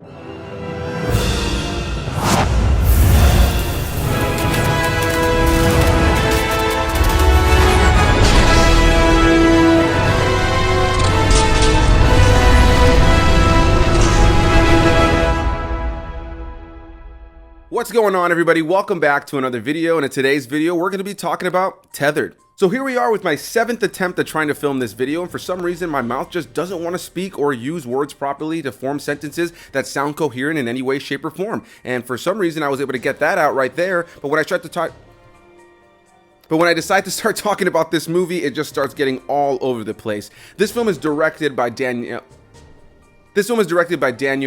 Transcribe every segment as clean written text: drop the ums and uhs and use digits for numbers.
What's going on, everybody? Welcome back to another video, and in today's video we're going to be talking about Tethered. So here we are with my 7th attempt at trying to film this video, and for some reason my mouth just doesn't want to speak or use words properly to form sentences that sound coherent in any way, shape, or form. And for some reason I was able to get that out right there, but when I decide to start talking about this movie, it just starts getting all over the place. This film is directed by Daniel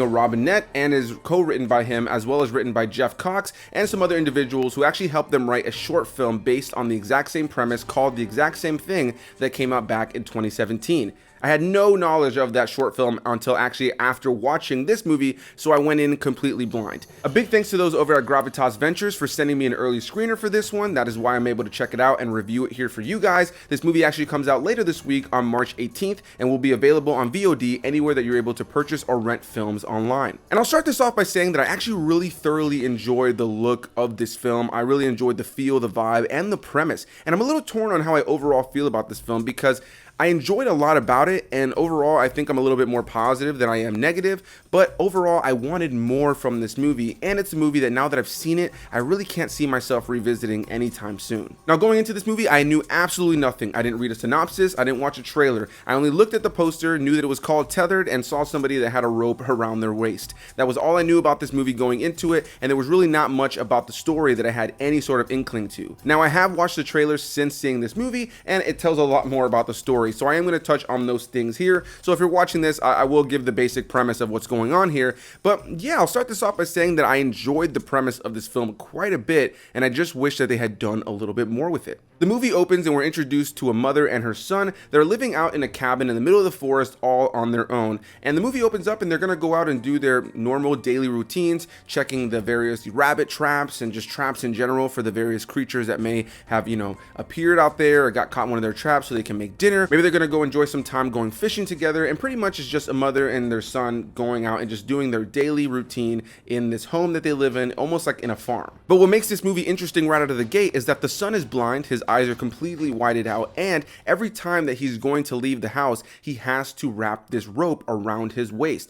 Robinette and is co-written by him, as well as written by Jeff Cox and some other individuals who actually helped them write a short film based on the exact same premise called The Exact Same Thing that came out back in 2017. I had no knowledge of that short film until actually after watching this movie, so I went in completely blind. A big thanks to those over at Gravitas Ventures for sending me an early screener for this one. That is why I'm able to check it out and review it here for you guys. This movie actually comes out later this week on March 18th and will be available on VOD anywhere that you're able to purchase or rent films online. And I'll start this off by saying that I actually really thoroughly enjoyed the look of this film. I really enjoyed the feel, the vibe, and the premise. And I'm a little torn on how I overall feel about this film because I enjoyed a lot about it, and overall I think I'm a little bit more positive than I am negative, but overall I wanted more from this movie, and it's a movie that now that I've seen it, I really can't see myself revisiting anytime soon. Now, going into this movie, I knew absolutely nothing. I didn't read a synopsis, I didn't watch a trailer. I only looked at the poster, knew that it was called Tethered, and saw somebody that had a rope around their waist. That was all I knew about this movie going into it, and there was really not much about the story that I had any sort of inkling to. Now, I have watched the trailer since seeing this movie, and it tells a lot more about the story. So I am going to touch on those things here. So if you're watching this, I will give the basic premise of what's going on here. But yeah, I'll start this off by saying that I enjoyed the premise of this film quite a bit, and I just wish that they had done a little bit more with it. The movie opens and we're introduced to a mother and her son. They're living out in a cabin in the middle of the forest all on their own. And the movie opens up and they're going to go out and do their normal daily routines, checking the various rabbit traps and just traps in general for the various creatures that may have, appeared out there or got caught in one of their traps so they can make dinner. Maybe they're going to go enjoy some time going fishing together, and pretty much it's just a mother and their son going out and just doing their daily routine in this home that they live in, almost like in a farm. But what makes this movie interesting right out of the gate is that the son is blind, his eyes are completely whited out, and every time that he's going to leave the house, he has to wrap this rope around his waist.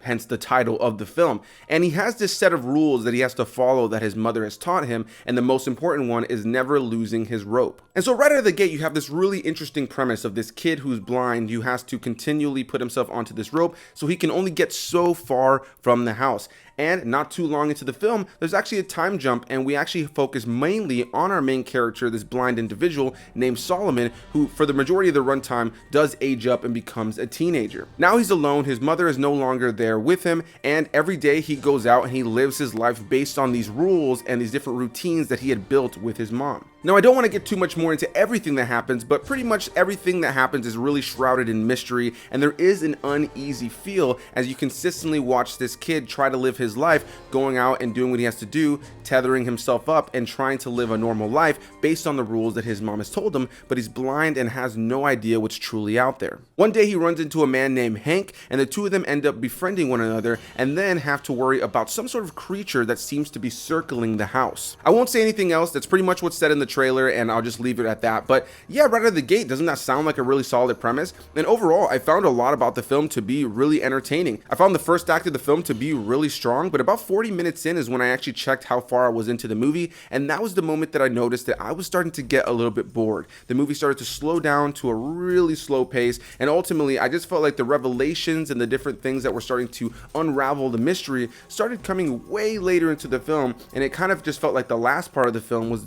Hence the title of the film. And he has this set of rules that he has to follow that his mother has taught him, and the most important one is never losing his rope. And so right out of the gate, you have this really interesting premise of this kid who's blind who has to continually put himself onto this rope so he can only get so far from the house. And not too long into the film, there's actually a time jump, and we actually focus mainly on our main character, this blind individual named Solomon, who for the majority of the runtime does age up and becomes a teenager. Now he's alone, his mother is no longer there with him, and every day he goes out and he lives his life based on these rules and these different routines that he had built with his mom. Now, I don't want to get too much more into everything that happens, but pretty much everything that happens is really shrouded in mystery, and there is an uneasy feel as you consistently watch this kid try to live his life, going out and doing what he has to do, tethering himself up and trying to live a normal life based on the rules that his mom has told him, but he's blind and has no idea what's truly out there. One day he runs into a man named Hank, and the two of them end up befriending one another and then have to worry about some sort of creature that seems to be circling the house. I won't say anything else. That's pretty much what's said in the trailer, and I'll just leave it at that. But yeah, right out of the gate, doesn't that sound like a really solid premise? And overall, I found a lot about the film to be really entertaining. I found the first act of the film to be really strong, but about 40 minutes in is when I actually checked how far I was into the movie, and that was the moment that I noticed that I was starting to get a little bit bored. The movie started to slow down to a really slow pace, and ultimately I just felt like the revelations and the different things that were starting to unravel the mystery started coming way later into the film, and it kind of just felt like the last part of the film was,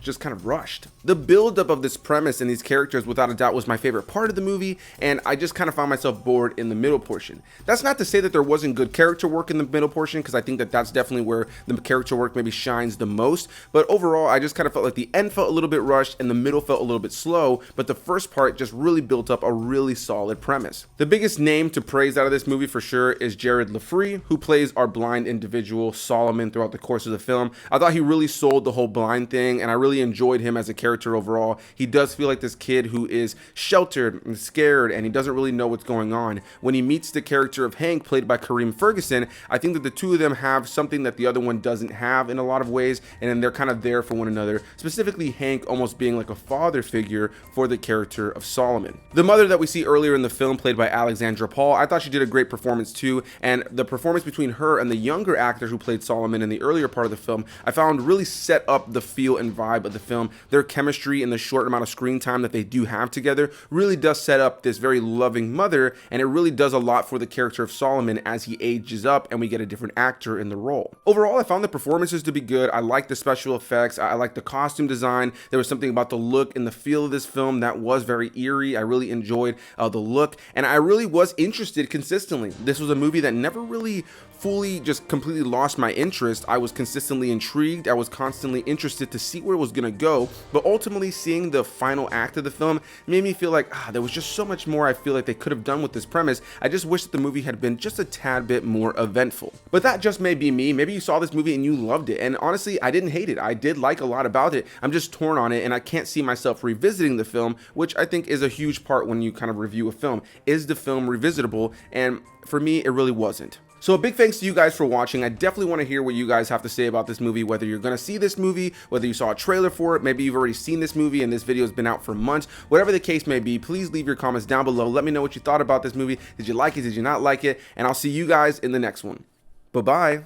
just kind of rushed. The buildup of this premise and these characters without a doubt was my favorite part of the movie, and I just kind of found myself bored in the middle portion. That's not to say that there wasn't good character work in the middle portion portion, because I think that that's definitely where the character work maybe shines the most. But overall, I just kind of felt like the end felt a little bit rushed and the middle felt a little bit slow, but the first part just really built up a really solid premise. The biggest name to praise out of this movie for sure is Jared Laufree, who plays our blind individual Solomon throughout the course of the film. I thought he really sold the whole blind thing, and I really enjoyed him as a character overall. He does feel like this kid who is sheltered and scared, and he doesn't really know what's going on. When he meets the character of Hank, played by Kareem Ferguson, I think that the two of them have something that the other one doesn't have in a lot of ways, and then they're kind of there for one another, specifically Hank almost being like a father figure for the character of Solomon. The mother that we see earlier in the film, played by Alexandra, I thought she did a great performance too, and the performance between her and the younger actor who played Solomon in the earlier part of the film, I found really set up the feel and vibe of the film. Their chemistry in the short amount of screen time that they do have together really does set up this very loving mother, and it really does a lot for the character of Solomon as he ages up and we get a different actor in the role. Overall, I found the performances to be good. I like the special effects. I like the costume design. There was something about the look and the feel of this film that was very eerie. I really enjoyed the look, and I really was interested consistently. This was a movie that never really fully just completely lost my interest. I was consistently intrigued. I was constantly interested to see where it was gonna go, but ultimately seeing the final act of the film made me feel like there was just so much more I feel like they could have done with this premise. I just wish that the movie had been just a tad bit more eventful. But that just may be me. Maybe you saw this movie and you loved it, and honestly, I didn't hate it. I did like a lot about it. I'm just torn on it, and I can't see myself revisiting the film, which I think is a huge part when you kind of review a film. Is the film revisitable? And for me, it really wasn't. So a big thanks to you guys for watching. I definitely want to hear what you guys have to say about this movie, whether you're going to see this movie, whether you saw a trailer for it, maybe you've already seen this movie and this video has been out for months. Whatever the case may be, please leave your comments down below. Let me know what you thought about this movie. Did you like it? Did you not like it? And I'll see you guys in the next one. Bye-bye.